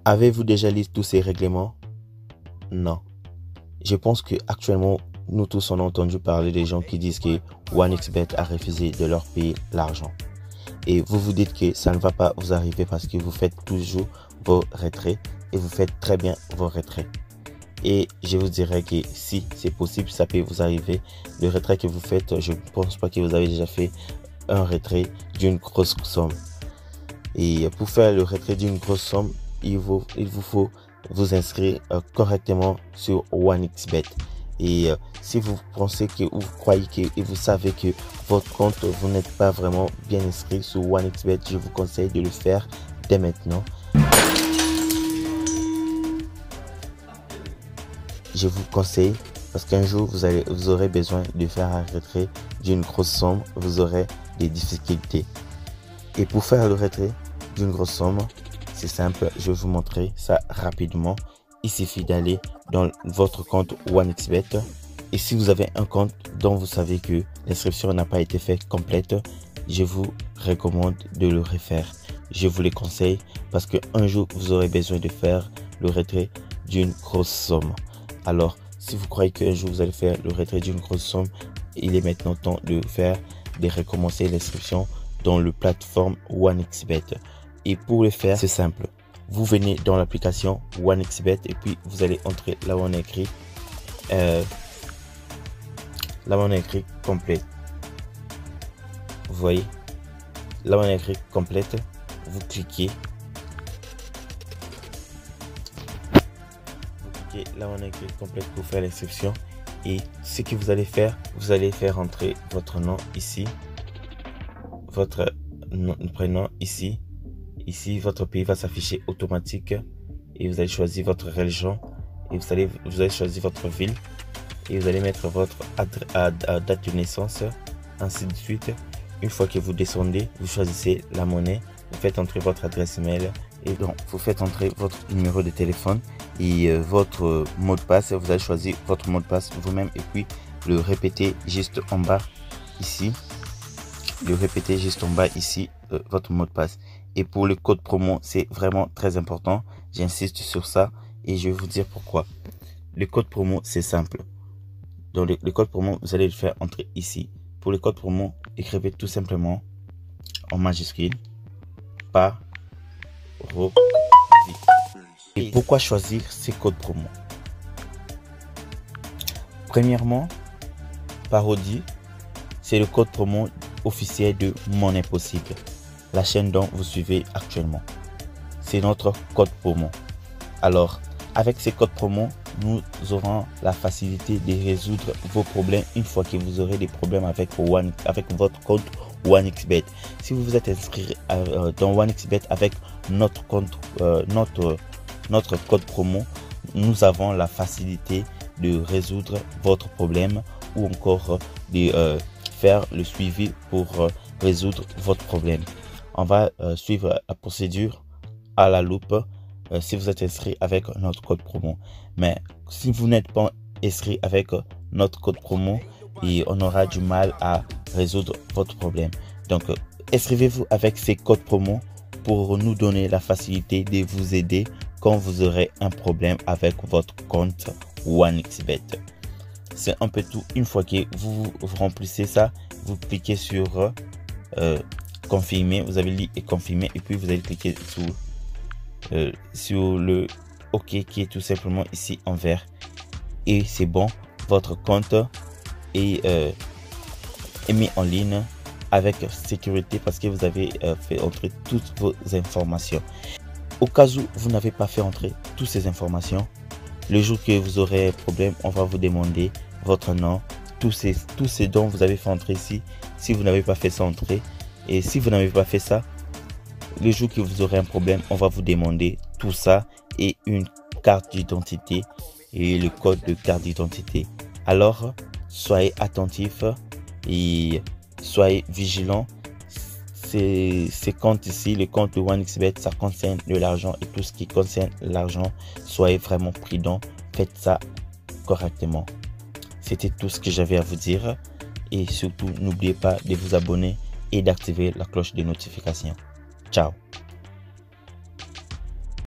Avez-vous déjà lu tous ces règlements? Non. Je pense que actuellement, nous tous on a entendu parler des gens qui disent que OneXBet a refusé de leur payer l'argent. Et vous vous dites que ça ne va pas vous arriver parce que vous faites toujours vos retraits et vous faites très bien vos retraits. Et je vous dirais que si c'est possible, ça peut vous arriver. Le retrait que vous faites, je ne pense pas que vous avez déjà fait un retrait d'une grosse somme. Et pour faire le retrait d'une grosse somme, il vous faut vous inscrire correctement sur OneXBet. Et si vous pensez que vous croyez que et vous savez que votre compte, vous n'êtes pas vraiment bien inscrit sur OneXBet, je vous conseille de le faire dès maintenant. Je vous conseille parce qu'un jour vous aurez besoin de faire un retrait d'une grosse somme, vous aurez des difficultés. Et pour faire le retrait d'une grosse somme, c'est simple, je vais vous montrer ça rapidement. Il suffit d'aller dans votre compte OneXBet. Et si vous avez un compte dont vous savez que l'inscription n'a pas été faite complète, je vous recommande de le refaire. Je vous le conseille parce qu'un jour, vous aurez besoin de faire le retrait d'une grosse somme. Alors, si vous croyez qu'un jour, vous allez faire le retrait d'une grosse somme, il est maintenant temps de recommencer l'inscription dans le plateforme OneXBet. Et pour le faire, c'est simple. Vous venez dans l'application OneXBet et puis vous allez entrer là où on a écrit complet. Vous voyez, là où on a écrit complète, vous cliquez. Là où on a écrit complète pour faire l'inscription. Et ce que vous allez faire entrer votre nom ici, votre prénom ici. Ici, votre pays va s'afficher automatique et vous allez choisir votre religion et vous allez choisir votre ville et vous allez mettre votre date de naissance, ainsi de suite. Une fois que vous descendez, vous choisissez la monnaie, vous faites entrer votre adresse email et donc vous faites entrer votre numéro de téléphone et votre mot de passe. Vous allez choisir votre mot de passe vous-même et puis le répéter juste en bas ici. Votre mot de passe. Et pour le code promo, c'est vraiment très important. J'insiste sur ça et je vais vous dire pourquoi. Le code promo, c'est simple. Donc le code promo, vous allez le faire entrer ici. Pour le code promo, écrivez tout simplement en majuscule parodie. Et pourquoi choisir ces codes promo? Premièrement, parodie, c'est le code promo officiel de Monnaie Possible, la chaîne dont vous suivez actuellement. C'est notre code promo. Alors, avec ces codes promo, nous aurons la facilité de résoudre vos problèmes une fois que vous aurez des problèmes avec votre compte OneXBet. Si vous vous êtes inscrit dans OneXBet avec notre compte, notre code promo, nous avons la facilité de résoudre votre problème ou encore de faire le suivi pour résoudre votre problème. On va suivre la procédure à la loupe si vous êtes inscrit avec notre code promo. Mais si vous n'êtes pas inscrit avec notre code promo, et on aura du mal à résoudre votre problème. Donc, inscrivez-vous avec ces codes promo pour nous donner la facilité de vous aider quand vous aurez un problème avec votre compte OneXBet. C'est un peu tout. Une fois que vous remplissez ça, vous cliquez sur confirmer. Vous avez lu et confirmer et puis vous allez cliquer sur le OK qui est tout simplement ici en vert. Et c'est bon, votre compte est mis en ligne avec sécurité parce que vous avez fait entrer toutes vos informations. Au cas où vous n'avez pas fait entrer toutes ces informations, le jour que vous aurez un problème, on va vous demander votre nom, tout ce dont vous avez fait entrer ici. Si vous n'avez pas fait ça entrer, et si vous n'avez pas fait ça, le jour que vous aurez un problème, on va vous demander tout ça et une carte d'identité et le code de carte d'identité. Alors, soyez attentifs et soyez vigilants. Ces comptes ici, le compte de OneXBet, ça concerne de l'argent et tout ce qui concerne l'argent, soyez vraiment prudents. faites ça correctement. C'était tout ce que j'avais à vous dire. Et surtout, n'oubliez pas de vous abonner et d'activer la cloche de notification. Ciao!